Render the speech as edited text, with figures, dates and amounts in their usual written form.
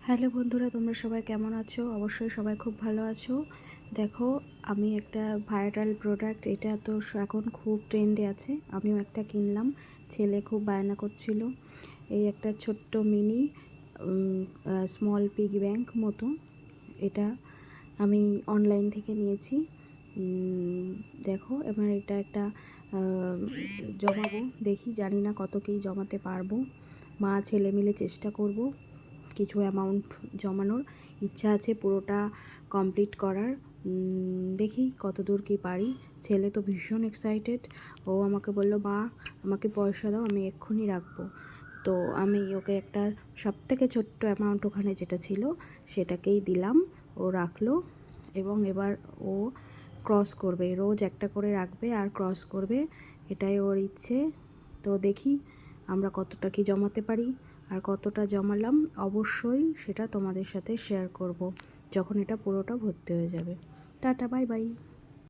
Hello বন্ধুরা, তোমরা সবাই কেমন আছো? অবশ্যই সবাই খুব ভালো আছো। দেখো, আমি একটা ভাইরাল প্রোডাক্ট, এটা তো এখন খুব ট্রেন্ডে আছে, আমিও একটা কিনলাম। ছেলে খুব বায়না করছিল। এই একটা ছোট্ট মিনি স্মল পিগি ব্যাংক মতো। এটা আমি অনলাইন থেকে নিয়েছি। দেখো, এবার এটা একটা জমাবো, দেখি, জানি না কত কী জমাতে পারবো। মা ছেলে মিলে চেষ্টা করব কিছু অ্যামাউন্ট জমানোর। ইচ্ছা আছে পুরোটা কমপ্লিট করার। দেখি কত দূর কী পারি। ছেলে তো ভীষণ এক্সাইটেড। ও আমাকে বলল, মা আমাকে পয়সা দাও, আমি এক্ষুনি রাখবো। তো আমি ওকে একটা সবথেকে ছোট্ট অ্যামাউন্ট ওখানে যেটা ছিল সেটাকেই দিলাম। ও রাখলো এবং এবার ও ক্রস করবে, রোজ একটা করে রাখবে আর ক্রস করবে, এটাই ওর ইচ্ছে। তো দেখি আমরা কতটা কি জমাতে পারি আর কতটা জমালাম অবশ্যই সেটা তোমাদের সাথে শেয়ার করব যখন এটা পুরোটা ভর্তি হয়ে যাবে। Tata, bye bye.